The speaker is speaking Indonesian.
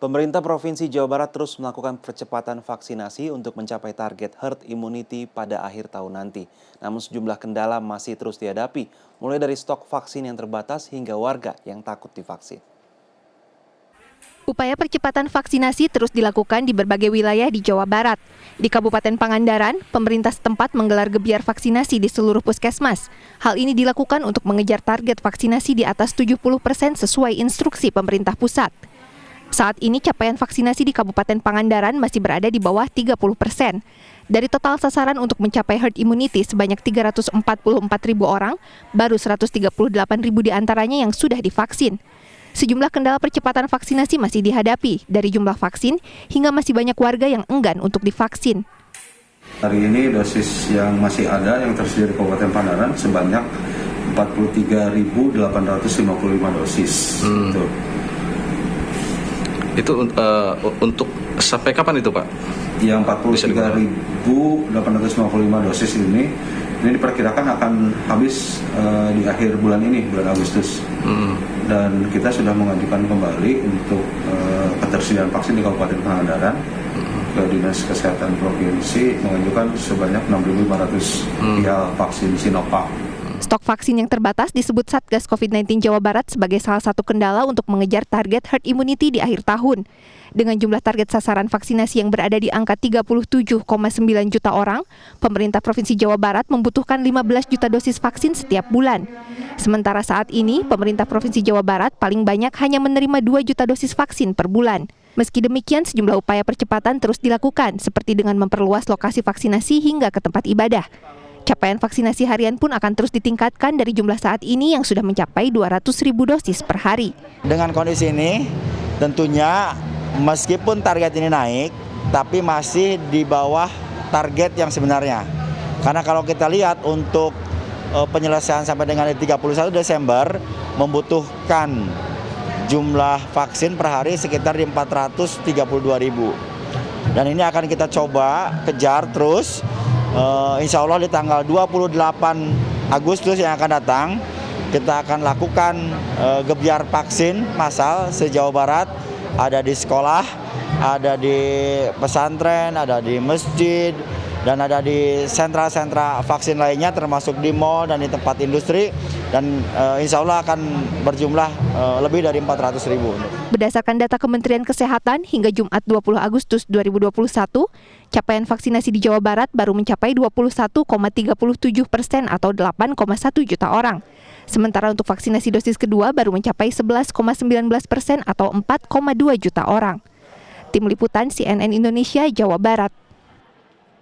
Pemerintah Provinsi Jawa Barat terus melakukan percepatan vaksinasi untuk mencapai target herd immunity pada akhir tahun nanti. Namun sejumlah kendala masih terus dihadapi, mulai dari stok vaksin yang terbatas hingga warga yang takut divaksin. Upaya percepatan vaksinasi terus dilakukan di berbagai wilayah di Jawa Barat. Di Kabupaten Pangandaran, pemerintah setempat menggelar gebiar vaksinasi di seluruh puskesmas. Hal ini dilakukan untuk mengejar target vaksinasi di atas 70% sesuai instruksi pemerintah pusat. Saat ini capaian vaksinasi di Kabupaten Pangandaran masih berada di bawah 30%. Dari total sasaran untuk mencapai herd immunity sebanyak 344.000 orang, baru 138.000 diantaranya yang sudah divaksin. Sejumlah kendala percepatan vaksinasi masih dihadapi, dari jumlah vaksin hingga masih banyak warga yang enggan untuk divaksin. Hari ini dosis yang masih ada yang tersedia di Kabupaten Pangandaran sebanyak 43.855 dosis. Itu untuk sampai kapan itu, Pak? Yang 43.855 dosis ini diperkirakan akan habis di akhir bulan ini, bulan Agustus. Dan kita sudah mengajukan kembali untuk ketersediaan vaksin di Kabupaten Pangandaran ke Dinas Kesehatan Provinsi, mengajukan sebanyak 6.500 vial vaksin Sinovac. Stok vaksin yang terbatas disebut Satgas COVID-19 Jawa Barat sebagai salah satu kendala untuk mengejar target herd immunity di akhir tahun. Dengan jumlah target sasaran vaksinasi yang berada di angka 37,9 juta orang, pemerintah Provinsi Jawa Barat membutuhkan 15 juta dosis vaksin setiap bulan. Sementara saat ini, pemerintah Provinsi Jawa Barat paling banyak hanya menerima 2 juta dosis vaksin per bulan. Meski demikian, sejumlah upaya percepatan terus dilakukan, seperti dengan memperluas lokasi vaksinasi hingga ke tempat ibadah. Capaian vaksinasi harian pun akan terus ditingkatkan dari jumlah saat ini yang sudah mencapai 200.000 dosis per hari. Dengan kondisi ini, tentunya meskipun target ini naik, tapi masih di bawah target yang sebenarnya. Karena kalau kita lihat untuk penyelesaian sampai dengan 31 Desember, membutuhkan jumlah vaksin per hari sekitar di 432.000. Dan ini akan kita coba kejar terus. Insya Allah di tanggal 28 Agustus yang akan datang, kita akan lakukan gebiar vaksin massal se-Jawa Barat. Ada di sekolah, ada di pesantren, ada di masjid, dan ada di sentra-sentra vaksin lainnya termasuk di mal dan di tempat industri. Dan insya Allah akan berjumlah lebih dari 400.000. Berdasarkan data Kementerian Kesehatan, hingga Jumat 20 Agustus 2021, capaian vaksinasi di Jawa Barat baru mencapai 21,37% atau 8,1 juta orang. Sementara untuk vaksinasi dosis kedua baru mencapai 11,19% atau 4,2 juta orang. Tim Liputan CNN Indonesia, Jawa Barat.